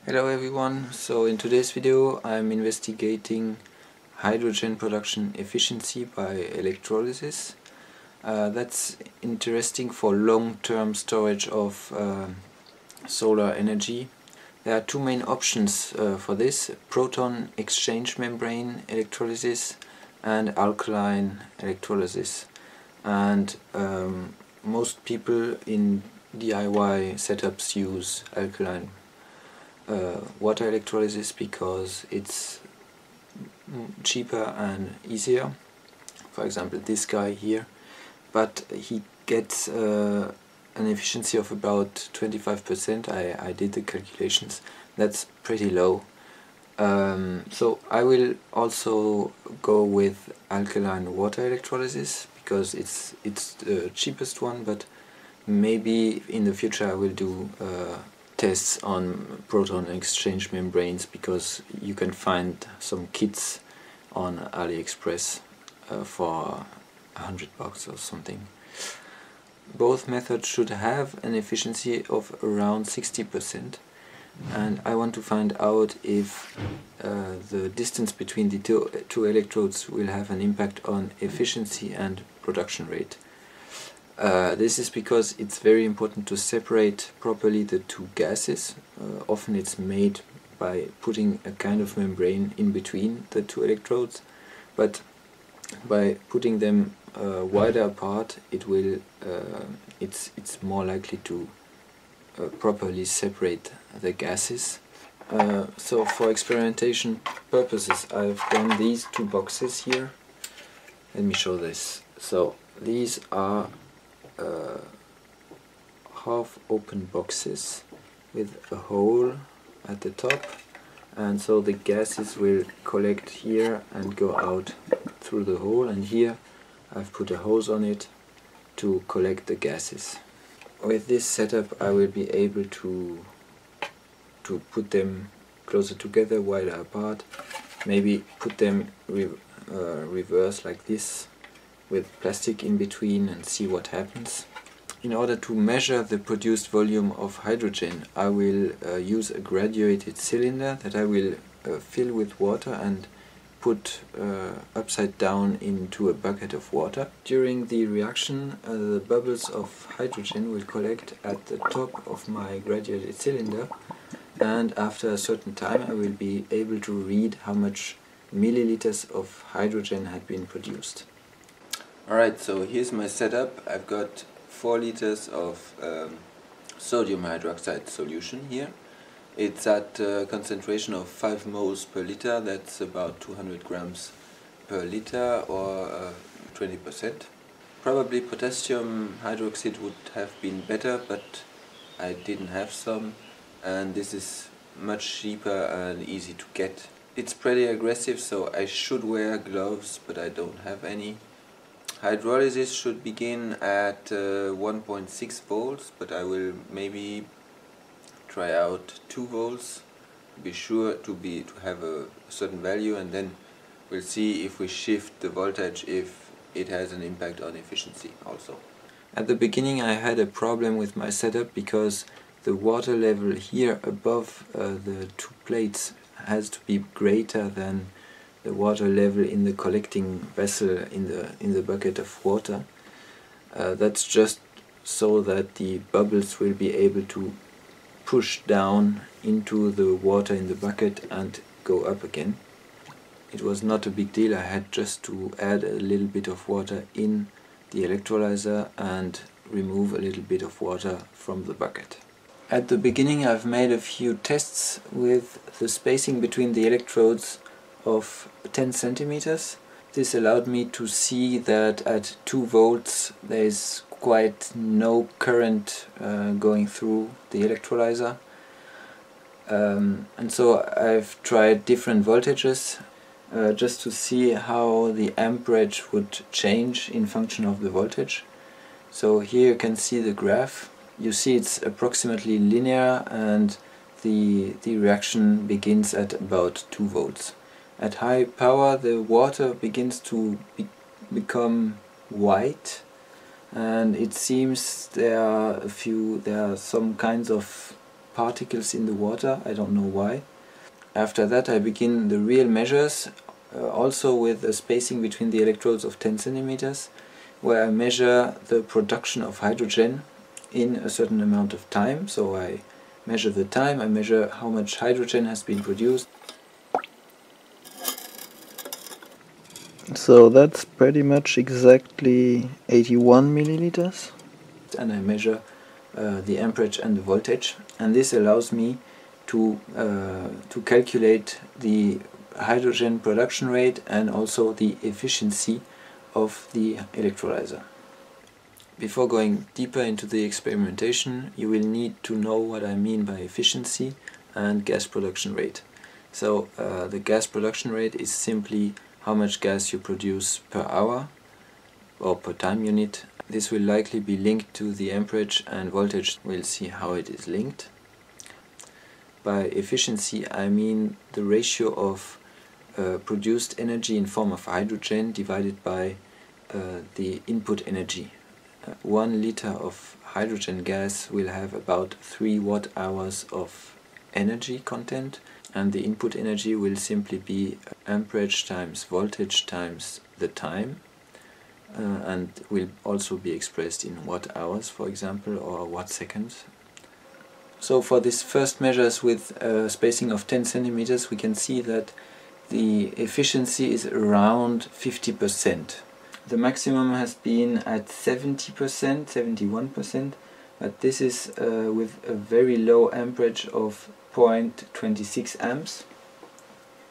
Hello everyone, so in today's video I'm investigating hydrogen production efficiency by electrolysis. That's interesting for long-term storage of solar energy. There are two main options for this: proton exchange membrane electrolysis and alkaline electrolysis. And most people in DIY setups use alkaline water electrolysis because it's cheaper and easier. For example, this guy here, but he gets an efficiency of about 25%. I did the calculations. That's pretty low. So I will also go with alkaline water electrolysis because it's the cheapest one, but maybe in the future I will do tests on proton exchange membranes because you can find some kits on AliExpress for $100 or something. Both methods should have an efficiency of around 60%, and I want to find out if the distance between the two electrodes will have an impact on efficiency and production rate. This is because it's very important to separate properly the two gases. Often it's made by putting a kind of membrane in between the two electrodes, but by putting them wider apart, it's more likely to properly separate the gases. So for experimentation purposes I've done these two boxes here. Let me show this. So these are half open boxes with a hole at the top, and so the gases will collect here and go out through the hole, and here I've put a hose on it to collect the gases. With this setup I will be able to put them closer together, wider apart, maybe put them reverse like this with plastic in between and see what happens. In order to measure the produced volume of hydrogen, I will use a graduated cylinder that I will fill with water and put upside down into a bucket of water. During the reaction, the bubbles of hydrogen will collect at the top of my graduated cylinder, and after a certain time I will be able to read how much milliliters of hydrogen had been produced. Alright, so here's my setup. I've got 4 liters of sodium hydroxide solution here. It's at a concentration of 5 moles per liter. That's about 200 grams per liter, or 20%. Probably potassium hydroxide would have been better, but I didn't have some, and this is much cheaper and easy to get. It's pretty aggressive, so I should wear gloves, but I don't have any. Hydrolysis should begin at 1.6 volts, but I will maybe try out 2 volts to be sure to have a certain value, and then we'll see if we shift the voltage, if it has an impact on efficiency also. At the beginning I had a problem with my setup because the water level here above the two plates has to be greater than the water level in the collecting vessel in the bucket of water. That's just so that the bubbles will be able to push down into the water in the bucket and go up again. It was not a big deal. I had just to add a little bit of water in the electrolyzer and remove a little bit of water from the bucket. At the beginning I've made a few tests with the spacing between the electrodes of 10 centimeters. This allowed me to see that at 2 volts there is quite no current going through the electrolyzer, and so I've tried different voltages just to see how the amperage would change in function of the voltage. So here you can see the graph. You see it's approximately linear, and the reaction begins at about 2 volts. At high power the water begins to become white, and it seems there are some kinds of particles in the water, I don't know why. After that I begin the real measures, also with a spacing between the electrodes of 10 centimeters, where I measure the production of hydrogen in a certain amount of time. So I measure the time, I measure how much hydrogen has been produced. So that's pretty much exactly 81 milliliters. And I measure the amperage and the voltage, and this allows me to calculate the hydrogen production rate and also the efficiency of the electrolyzer. Before going deeper into the experimentation, you will need to know what I mean by efficiency and gas production rate. So the gas production rate is simply how much gas you produce per hour or per time unit. This will likely be linked to the amperage and voltage. We'll see how it is linked. By efficiency I mean the ratio of produced energy in form of hydrogen divided by the input energy. 1 liter of hydrogen gas will have about 3 watt-hours of energy content, and the input energy will simply be amperage times voltage times the time, and will also be expressed in watt-hours, for example, or watt-seconds. So for this first measures with a spacing of 10 centimeters, we can see that the efficiency is around 50%. The maximum has been at 70%, 71%, but this is with a very low amperage of 0.26 amps.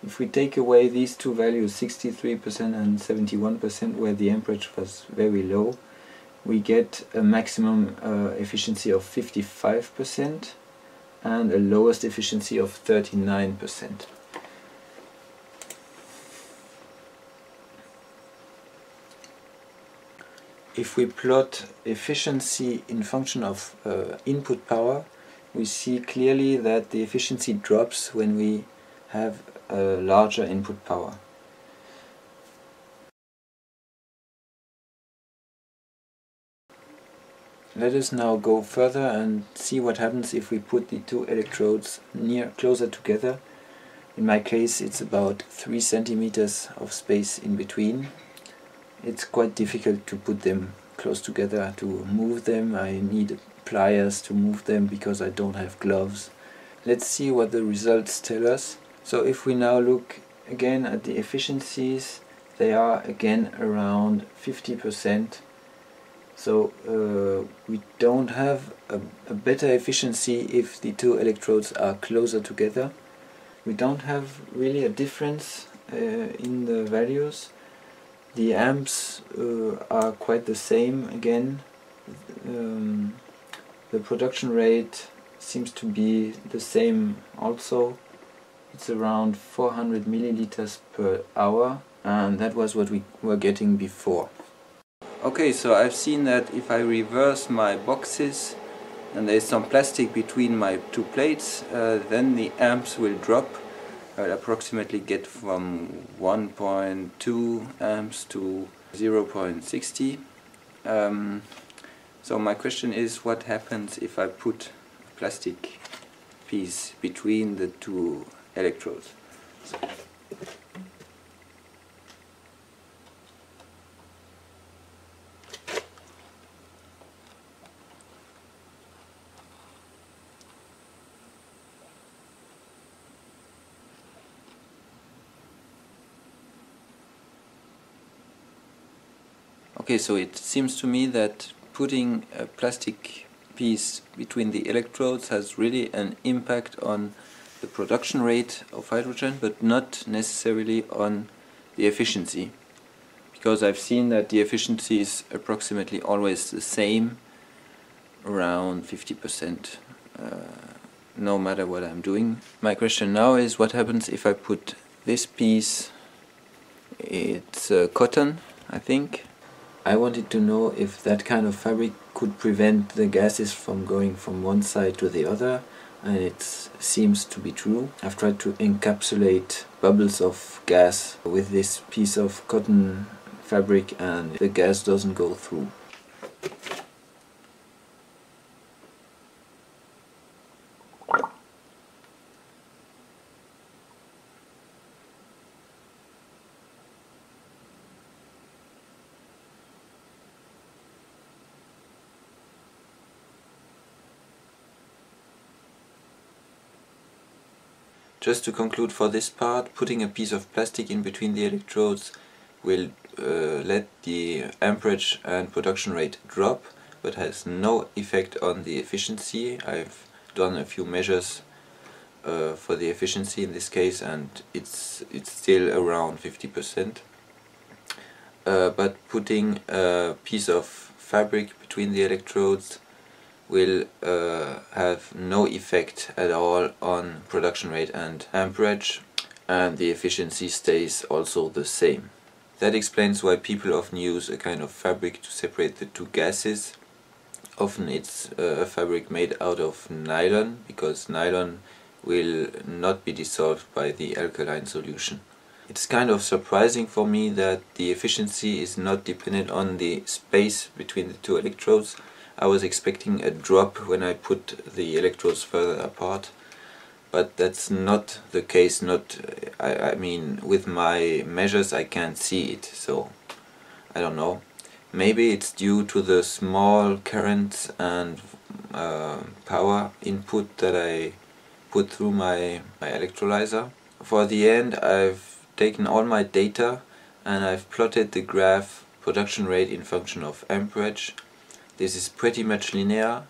If we take away these two values, 63% and 71%, where the amperage was very low, we get a maximum efficiency of 55% and a lowest efficiency of 39%. If we plot efficiency in function of input power, we see clearly that the efficiency drops when we have a larger input power. Let us now go further and see what happens if we put the two electrodes closer together. In my case it's about 3 centimeters of space in between. It's quite difficult to put them close together, to move them. I need pliers to move them because I don't have gloves. Let's see what the results tell us. So if we now look again at the efficiencies, they are again around 50%. So we don't have a better efficiency if the two electrodes are closer together. We don't have really a difference in the values. The amps are quite the same again. The production rate seems to be the same also. It's around 400 milliliters per hour, and that was what we were getting before. Okay, so I've seen that if I reverse my boxes and there's some plastic between my two plates, then the amps will drop. I'll approximately get from 1.2 amps to 0.60. So my question is, what happens if I put a plastic piece between the two electrodes? Okay, so it seems to me that putting a plastic piece between the electrodes has really an impact on the production rate of hydrogen, but not necessarily on the efficiency. Because I've seen that the efficiency is approximately always the same, around 50%, no matter what I'm doing. My question now is, what happens if I put this piece, it's cotton, I think. I wanted to know if that kind of fabric could prevent the gases from going from one side to the other, and it seems to be true. I've tried to encapsulate bubbles of gas with this piece of cotton fabric, and the gas doesn't go through. Just to conclude for this part, putting a piece of plastic in between the electrodes will let the amperage and production rate drop, but has no effect on the efficiency. I've done a few measures for the efficiency in this case, and it's still around 50%. But putting a piece of fabric between the electrodes will have no effect at all on production rate and amperage, and the efficiency stays also the same. That explains why people often use a kind of fabric to separate the two gases. Often it's a fabric made out of nylon, because nylon will not be dissolved by the alkaline solution. It's kind of surprising for me that the efficiency is not dependent on the space between the two electrodes. I was expecting a drop when I put the electrodes further apart, but that's not the case. I mean, with my measures I can't see it, so I don't know. Maybe it's due to the small currents and power input that I put through my electrolyzer. For the end, I've taken all my data and I've plotted the graph production rate in function of amperage. This is pretty much linear,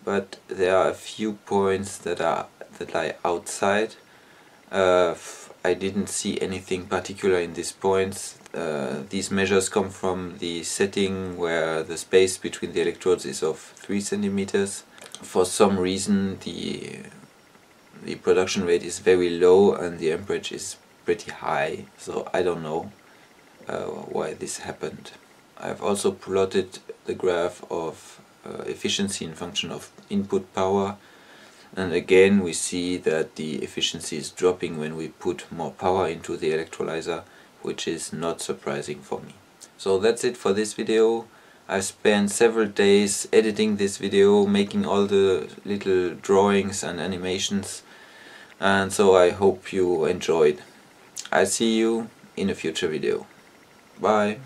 but there are a few points that lie outside. I didn't see anything particular in these points. These measures come from the setting where the space between the electrodes is of 3 centimeters. For some reason the production rate is very low and the amperage is pretty high, so I don't know why this happened. I've also plotted the graph of efficiency in function of input power, and again we see that the efficiency is dropping when we put more power into the electrolyzer, which is not surprising for me. So that's it for this video. I've spent several days editing this video, making all the little drawings and animations, and so I hope you enjoyed. I'll see you in a future video. Bye!